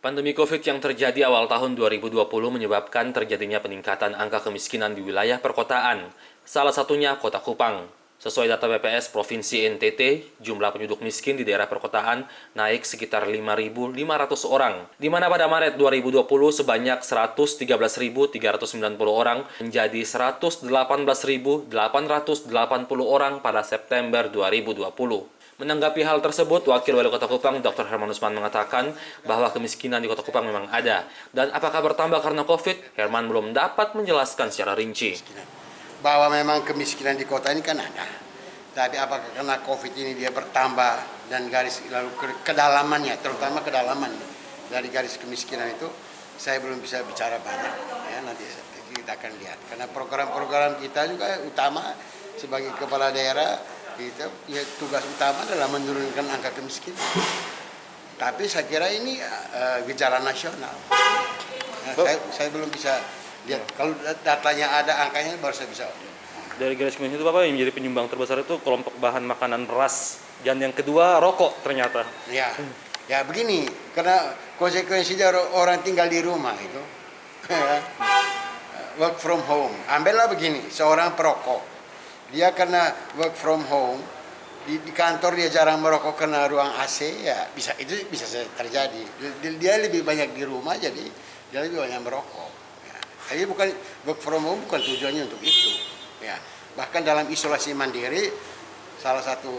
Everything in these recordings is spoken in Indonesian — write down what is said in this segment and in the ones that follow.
Pandemi COVID yang terjadi awal tahun 2020 menyebabkan terjadinya peningkatan angka kemiskinan di wilayah perkotaan, salah satunya Kota Kupang. Sesuai data BPS Provinsi NTT, jumlah penduduk miskin di daerah perkotaan naik sekitar 5.500 orang, di mana pada Maret 2020 sebanyak 113.390 orang menjadi 118.880 orang pada September 2020. Menanggapi hal tersebut, Wakil Wali Kota Kupang Dr. Herman Usman mengatakan bahwa kemiskinan di Kota Kupang memang ada. Dan apakah bertambah karena COVID, Herman belum dapat menjelaskan secara rinci. Bahwa memang kemiskinan di kota ini kan ada. Tapi apakah karena COVID ini dia bertambah dan garis lalu kedalamannya, terutama kedalaman dari garis kemiskinan itu, saya belum bisa bicara banyak. Ya, nanti kita akan lihat. Karena program-program kita juga utama sebagai kepala daerah, kita ya, tugas utama adalah menurunkan angka kemiskinan. Tapi saya kira ini gejala nasional. Nah, saya belum bisa lihat. Kalau datanya ada, angkanya baru saya bisa. Dari garis kemiskinan itu Bapak yang menjadi penyumbang terbesar itu kelompok bahan makanan beras. Dan yang kedua rokok ternyata. Ya begini, karena konsekuensinya orang tinggal di rumah itu. Work from home. Ambillah begini, seorang perokok. Dia karena work from home, di kantor dia jarang merokok karena ruang AC, ya itu bisa terjadi. Dia lebih banyak di rumah, jadi dia lebih banyak merokok. Ya. Tapi bukan work from home bukan tujuannya untuk itu. Ya. Bahkan dalam isolasi mandiri, salah satu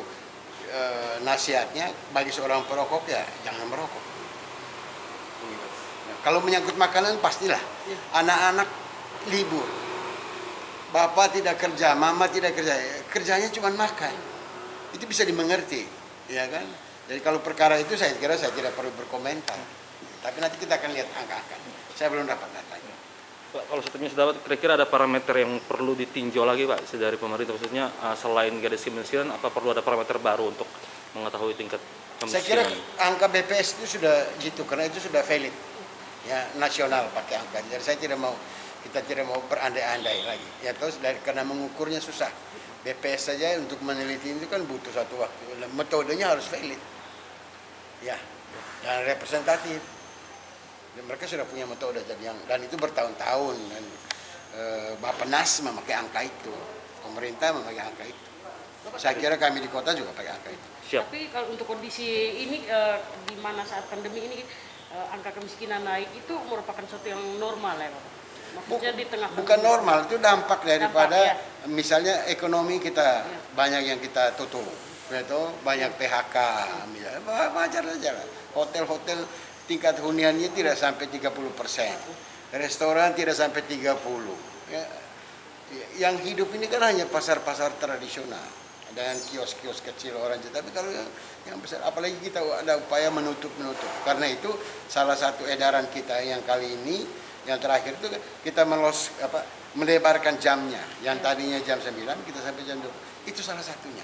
nasihatnya bagi seorang perokok ya jangan merokok. Begitu. Nah, kalau menyangkut makanan pastilah anak-anak libur. Bapak tidak kerja, mama tidak kerja, kerjanya cuma makan. Itu bisa dimengerti, ya kan? Jadi kalau perkara itu saya kira saya tidak perlu berkomentar. Tapi nanti kita akan lihat angka-angka. Saya belum dapat datanya. Pak, kalau statementnya sudah dapat, kira-kira ada parameter yang perlu ditinjau lagi Pak dari pemerintah, khususnya selain garis kemiskinan, apa perlu ada parameter baru untuk mengetahui tingkat kemiskinan? Saya kira angka BPS itu sudah gitu, karena itu sudah valid, ya nasional pakai angka. Jadi kita tidak mau berandai-andai lagi. Ya terus karena mengukurnya susah. BPS saja untuk meneliti itu kan butuh satu waktu. Metodenya harus valid, ya, dan representatif. Dan mereka sudah punya metode dan itu bertahun-tahun. Dan Bappenas memakai angka itu, pemerintah memakai angka itu. Saya kira kami di kota juga pakai angka itu. Siap. Tapi kalau untuk kondisi ini di mana saat pandemi ini angka kemiskinan naik itu merupakan sesuatu yang normal ya Pak? Maksudnya di tengah bukan normal, itu dampak daripada misalnya ekonomi kita ya. Banyak yang kita tutup, gitu, banyak PHK, misalnya wajar aja lah. Hotel-hotel tingkat huniannya tidak sampai 30%, restoran tidak sampai 30%. Ya, yang hidup ini kan hanya pasar-pasar tradisional dengan kios-kios kecil orang, tapi kalau yang besar, apalagi kita ada upaya menutup. Karena itu salah satu edaran kita yang kali ini, yang terakhir itu kita melebarkan jamnya. Yang tadinya jam 9 kita sampai jam 2. Itu salah satunya.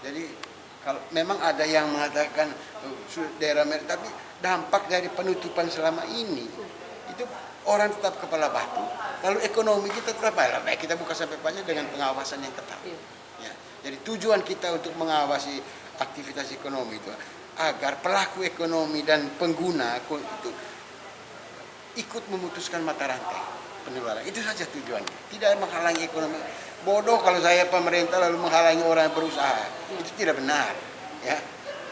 Jadi kalau memang ada yang mengatakan daerah merah, tapi dampak dari penutupan selama ini itu orang tetap kepala batu. Lalu ekonomi kita tetap baik, kita buka sampai banyak dengan pengawasan yang ketat. Ya. Jadi tujuan kita untuk mengawasi aktivitas ekonomi itu agar pelaku ekonomi dan pengguna itu ikut memutuskan mata rantai penularan. Itu saja tujuannya. Tidak menghalangi ekonomi. Bodoh kalau saya pemerintah lalu menghalangi orang yang berusaha. Itu tidak benar. Ya.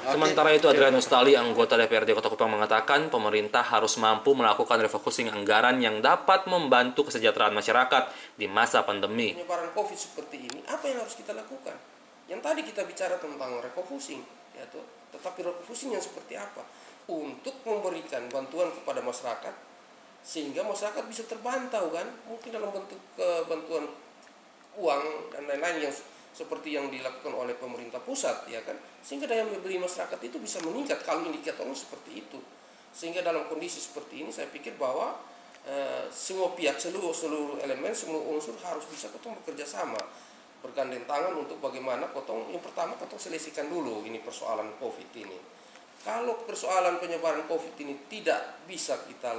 Sementara itu, Adrianus Tali, anggota DPRD Kota Kupang mengatakan pemerintah harus mampu melakukan refocusing anggaran yang dapat membantu kesejahteraan masyarakat di masa pandemi. Penyebaran COVID seperti ini, apa yang harus kita lakukan? Yang tadi kita bicara tentang refocusing, ya tuh. Tetapi refocusing yang seperti apa? Untuk memberikan bantuan kepada masyarakat, sehingga masyarakat bisa terbantu kan, mungkin dalam bentuk bantuan uang dan lain-lain yang seperti yang dilakukan oleh pemerintah pusat, ya kan, sehingga daya beli masyarakat itu bisa meningkat kalau indikatornya seperti itu. Sehingga dalam kondisi seperti ini saya pikir bahwa semua pihak, seluruh elemen, semua unsur harus bisa bekerja sama, bergandeng tangan untuk bagaimana yang pertama selesaikan dulu ini persoalan COVID ini. Kalau persoalan penyebaran COVID ini tidak bisa kita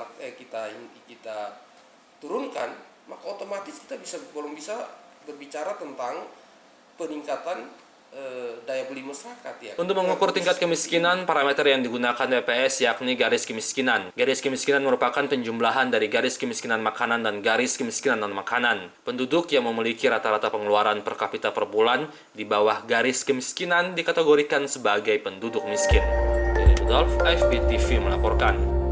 turunkan, maka otomatis kita belum bisa berbicara tentang peningkatan daya beli masyarakat ya. Untuk mengukur tingkat kemiskinan, parameter yang digunakan BPS yakni garis kemiskinan. Garis kemiskinan merupakan penjumlahan dari garis kemiskinan makanan dan garis kemiskinan non-makanan. Penduduk yang memiliki rata-rata pengeluaran per kapita per bulan di bawah garis kemiskinan dikategorikan sebagai penduduk miskin. Dari Rudolf, AFP TV melaporkan.